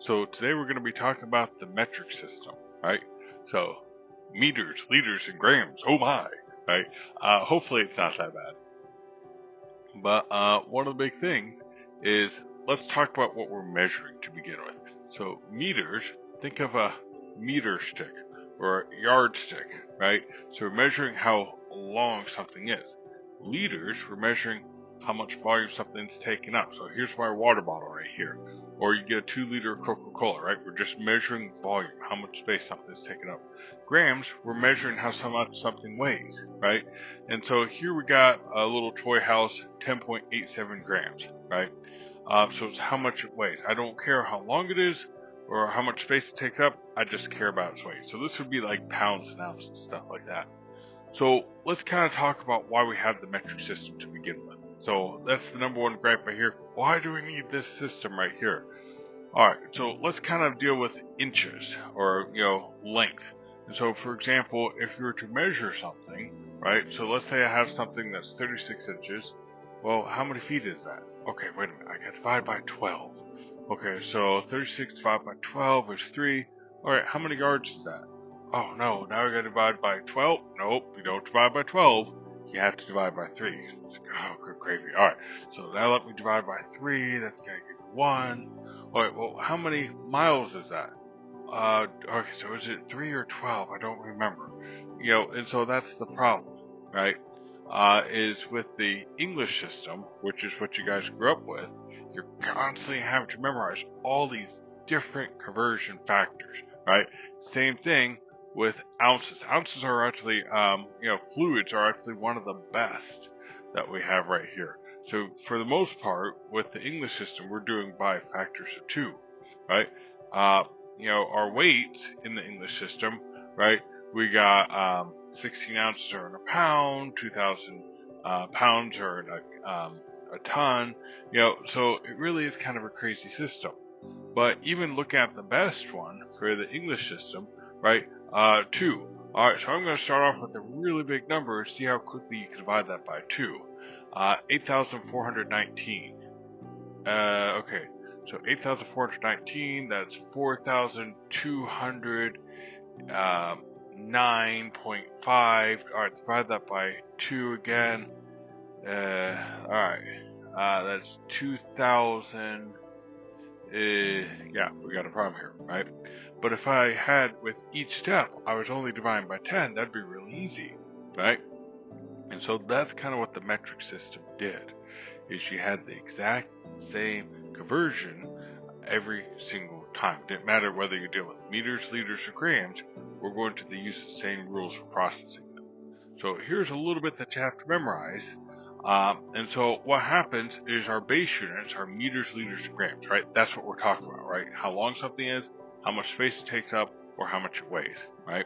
So today we're going to be talking about the metric system, right? So meters, liters, and grams. Oh my, right? Hopefully it's not that bad. But one of the big things is let's talk about what we're measuring to begin with. So meters, think of a meter stick or a yardstick, right? So we're measuring how long something is. Liters, we're measuring how much volume something's taken up. So here's my water bottle right here. Or you get a 2-liter Coca-Cola, right? We're just measuring volume, how much space something's taken up. Grams, we're measuring how much something weighs, right? And so here we got a little toy house, 10.87 grams, right? So it's how much it weighs. I don't care how long it is or how much space it takes up. I just care about its weight. So this would be like pounds and ounces and stuff like that. So let's kind of talk about why we have the metric system to begin with. So that's the number one gripe right here. Why do we need this system right here? Alright, so let's kind of deal with inches or, length. And so, for example, if you were to measure something, right? So let's say I have something that's 36 inches. Well, how many feet is that? Okay, wait a minute. I got to divide by 12. Okay, so 36 divided by 12 is 3. Alright, how many yards is that? Oh no, now we got to divide by 12. Nope, you don't divide by 12. You have to divide by 3. Oh, good gravy. Alright, so now let me divide by 3. That's going to give me 1. Alright, well, how many miles is that? Okay, so is it 3 or 12? I don't remember. And so that's the problem, right? Is with the English system, which is what you guys grew up with, you're constantly having to memorize all these different conversion factors, right? Same thing with ounces. Ounces are actually, fluids are actually one of the best that we have right here. So for the most part, with the English system, we're doing by factors of 2, right? Our weights in the English system, right? We got 16 ounces are in a pound, 2,000 pounds are in a ton. So it really is kind of a crazy system. But even looking at the best one for the English system, right? 2. Alright, so I'm going to start off with a really big number. See how quickly you can divide that by 2. 8,419. Okay, so 8,419, that's 4,209.5. Alright, divide that by 2 again. Alright, that's 2,000. Yeah, we got a problem here, right? But if I had with each step, I was only dividing by 10, that'd be really easy, right? And so that's kind of what the metric system did, is you had the exact same conversion every single time. Didn't matter whether you deal with meters, liters, or grams, we're going to use the same rules for processing them. So here's a little bit that you have to memorize. And so what happens is our base units are meters, liters, and grams, right? That's what we're talking about, right? How long something is, how much space it takes up, or how much it weighs, right?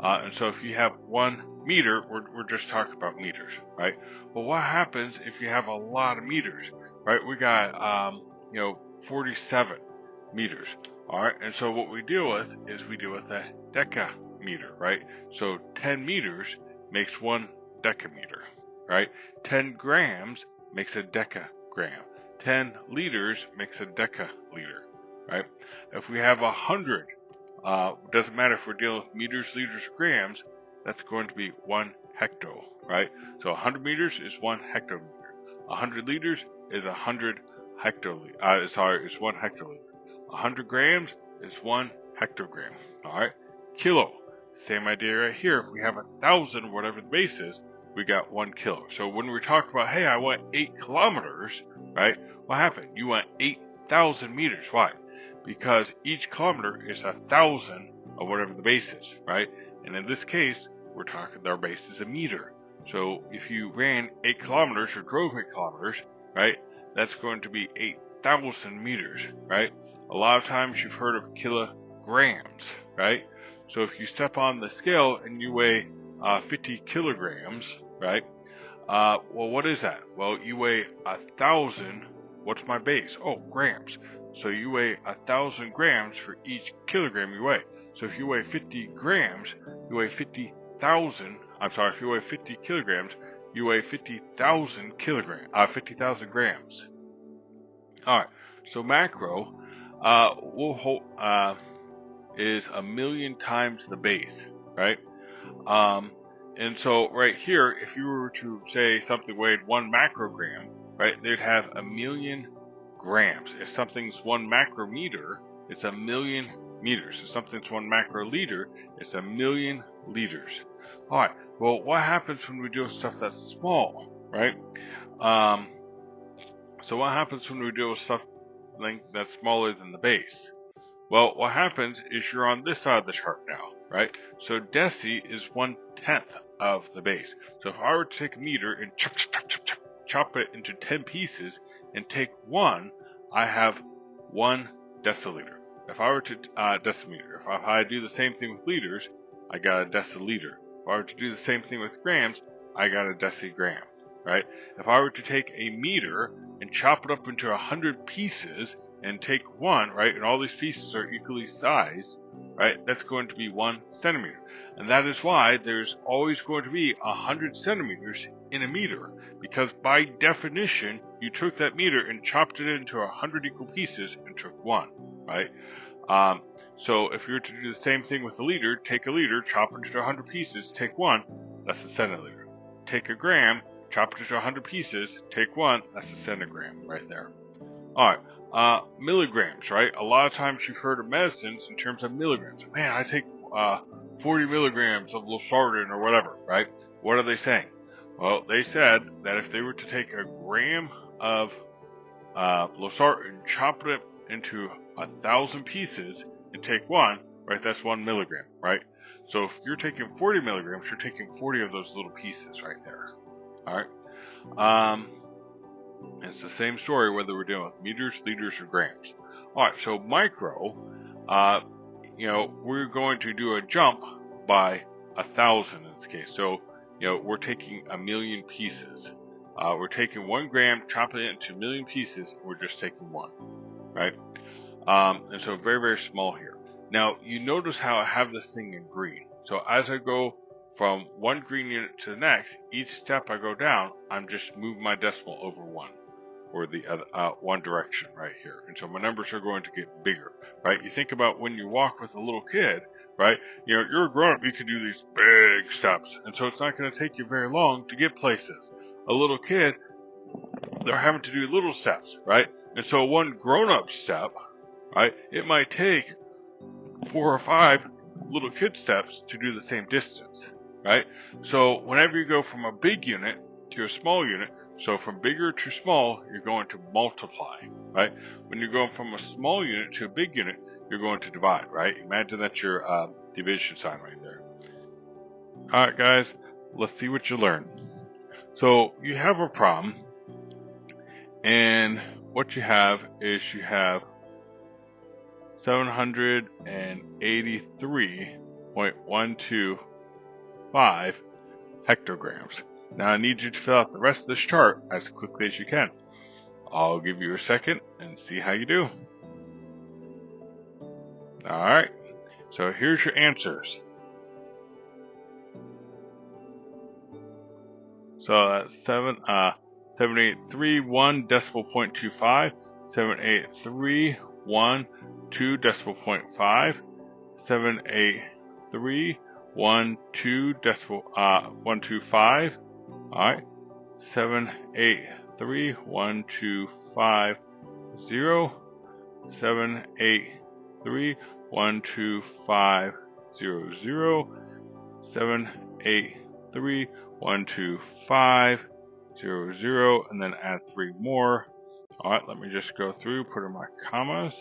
And so if you have 1 meter, we're just talking about meters, right? Well, what happens if you have a lot of meters, right? We got, 47 meters, all right? And so what we deal with is we deal with a decameter, right? So 10 meters makes 1 decameter, right? 10 grams makes a decagram. 10 liters makes a decaliter, right? If we have 100, doesn't matter if we're dealing with meters, liters, or grams, that's going to be 1 hecto, right? So 100 meters is 1 hectometer. 100 liters is 100 hectoliter. Is 1 hectoliter. 100 grams is 1 hectogram. All right. Kilo, same idea right here. If we have 1,000, whatever the base is, we got 1 kilo. So when we talk about, hey, I went 8 kilometers, right? What happened? You went 8,000 meters. Why? Because each kilometer is 1,000 of whatever the base is, right? And in this case, we're talking our base is a meter. So if you ran 8 kilometers or drove 8 kilometers, right, that's going to be 8,000 meters, right? A lot of times you've heard of kilograms, right? So if you step on the scale and you weigh 50 kilograms, right? Well, what is that? Well, you weigh 1,000. What's my base? Oh, grams. So you weigh 1,000 grams for each kilogram you weigh. So if you weigh 50 grams, you weigh 50,000. I'm sorry, if you weigh 50 kilograms, you weigh 50,000 grams. All right. So macro, is 1,000,000 times the base, right? And so right here, if you were to say something weighed 1 macrogram, right, they'd have 1,000,000 grams. If something's 1 macrometer, it's 1,000,000 meters. If something's 1 macroliter, it's 1,000,000 liters. All right. Well, what happens when we deal with stuff that's small, right? So what happens when we deal with stuff that's smaller than the base? Well, what happens is you're on this side of the chart now, right? So deci is 1/10 of the base. So if I were to take a meter and chop it into 10 pieces and take 1, I have 1 deciliter. If I were to decimeter, if I do the same thing with liters, I got a deciliter. If I were to do the same thing with grams, I got a decigram, right? If I were to take a meter and chop it up into 100 pieces and take 1, right, and all these pieces are equally sized, right, that's going to be 1 centimeter. And that is why there's always going to be 100 centimeters in a meter, because by definition, you took that meter and chopped it into 100 equal pieces and took 1, right? So if you were to do the same thing with a liter, take a liter, chop it into 100 pieces, take 1, that's a centiliter. Take a gram, chop it into 100 pieces, take 1, that's a centigram right there. All right, milligrams, right? A lot of times you've heard of medicines in terms of milligrams. Man, I take 40 milligrams of losartan or whatever, right? What are they saying? Well, they said that if they were to take a gram of losartan, chop it into 1,000 pieces, and take 1, right, that's 1 milligram, right? So if you're taking 40 milligrams, you're taking 40 of those little pieces right there. All right. It's the same story whether we're dealing with meters, liters, or grams. All right. So micro, we're going to do a jump by 1,000 in this case. So we're taking 1,000,000 pieces. We're taking 1 gram, chopping it into 1,000,000 pieces, and we're just taking 1, right? And so very, very small here. Now, you notice how I have this thing in green. So as I go from one green unit to the next, each step I go down, I'm just moving my decimal over 1, or the other, one direction right here. And so my numbers are going to get bigger, right? You think about when you walk with a little kid, right? You're a grown-up, you can do these big steps. And so it's not going to take you very long to get places. A little kid, they're having to do little steps, right? And so one grown-up step, right, it might take 4 or 5 little kid steps to do the same distance, right? So whenever you go from a big unit to a small unit, so from bigger to small, you're going to multiply, right? When you're going from a small unit to a big unit, you're going to divide, right? Imagine that's your division sign right there. All right, guys, let's see what you learn. So you have a problem, and what you have is you have 783.125 hectograms. Now I need you to fill out the rest of this chart as quickly as you can. I'll give you a second and see how you do. Alright, so here's your answers. So that's 7831 decimal 0.25, 7831 2 decimal 0.5, 78312 decimal 125. All right, 7831250, 7831250, 7831250, and then add 3 more. All right, let me just go through, put in my commas.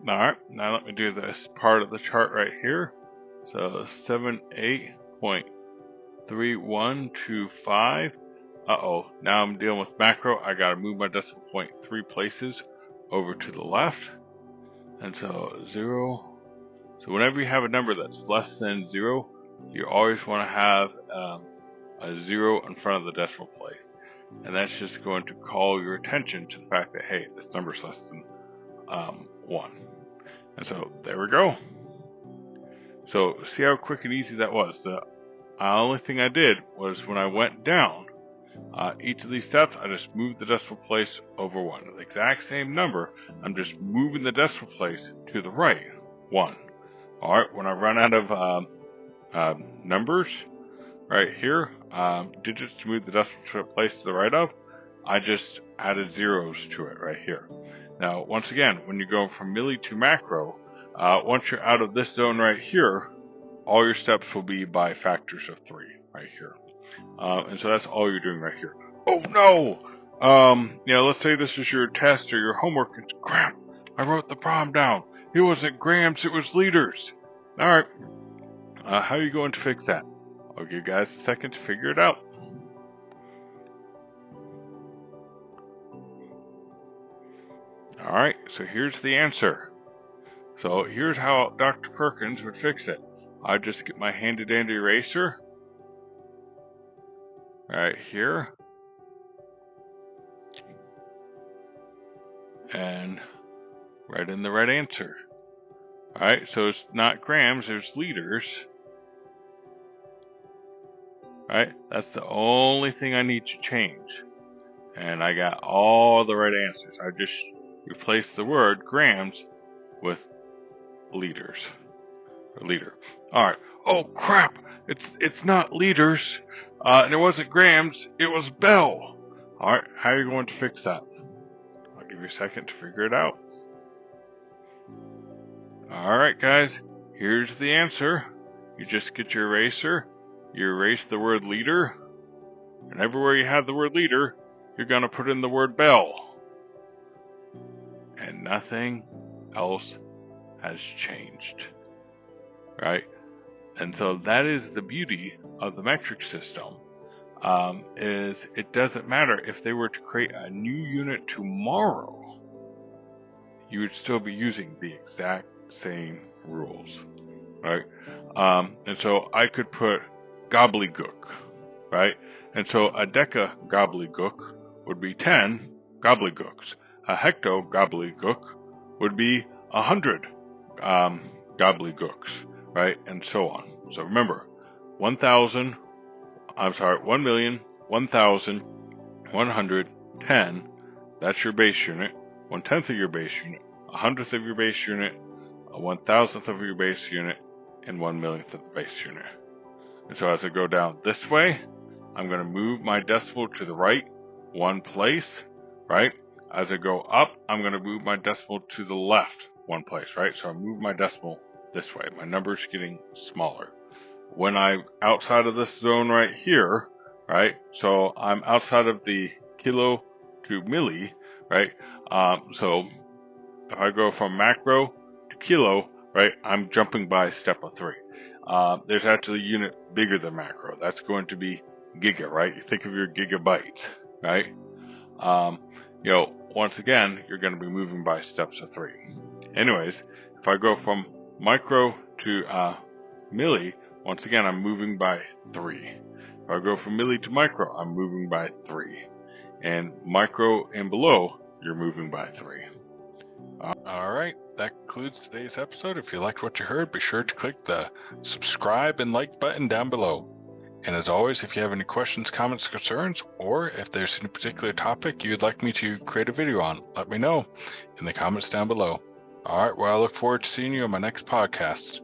All right, now let me do this part of the chart right here. So 78.3125. Uh-oh, now I'm dealing with macro. I gotta move my decimal point 3 places over to the left. And so 0. So whenever you have a number that's less than 0, you always want to have a 0 in front of the decimal place. And that's just going to call your attention to the fact that, hey, this number's less than 1. And so there we go. So see how quick and easy that was. The only thing I did was when I went down, each of these steps, I just moved the decimal place over 1. The exact same number, I'm just moving the decimal place to the right 1. Alright, when I run out of numbers right here, digits to move the decimal place to the right of, I just added zeros to it right here. Now, once again, when you go from milli to macro, once you're out of this zone right here, all your steps will be by factors of 3 right here. And so that's all you're doing right here. Oh no! Let's say this is your test or your homework. It's crap. I wrote the problem down. It wasn't grams, it was liters. Alright. How are you going to fix that? I'll give you guys a second to figure it out. Alright, so here's the answer. So here's how Dr. Perkins would fix it. I'd just get my handy dandy eraser right here and write in the right answer. Alright, so it's not grams, there's liters. Alright, that's the only thing I need to change. And I got all the right answers. I just replaced the word grams with liters. Or liter. Alright. Oh crap! It's not liters. And it wasn't grams, it was bell. Alright, how are you going to fix that? I'll give you a second to figure it out. Alright guys, here's the answer. You just get your eraser, you erase the word liter, and everywhere you have the word liter, you're going to put in the word bell. And nothing else has changed. Right? And so that is the beauty of the metric system. Is it doesn't matter if they were to create a new unit tomorrow, you would still be using the exact same rules, right? And so I could put gobbledygook, right? And so a Deca gobbledygook would be 10 gobbledygooks. A Hecto gobbledygook would be 100 gobbledygooks, right? And so on. So remember, 1,110, that's your base unit, 1/10 of your base unit, 100th of your base unit, a 1,000th of your base unit, and 1/1,000,000th of the base unit. And so as I go down this way, I'm going to move my decimal to the right 1 place, right? As I go up, I'm going to move my decimal to the left 1 place, right? So I move my decimal this way. My number's getting smaller. When I'm outside of this zone right here, right? So I'm outside of the kilo to milli, right? So if I go from macro to kilo, right, I'm jumping by a step of 3. There's actually a unit bigger than macro. That's going to be giga, right? You think of your gigabytes, right? Once again, you're going to be moving by steps of 3. Anyways, if I go from micro to milli, once again, I'm moving by 3. If I go from milli to micro, I'm moving by 3. And micro and below, you're moving by 3. Alright, that concludes today's episode. If you liked what you heard, be sure to click the subscribe and like button down below. And as always, if you have any questions, comments, concerns, or if there's any particular topic you'd like me to create a video on, let me know in the comments down below. Alright, well, I look forward to seeing you on my next podcast.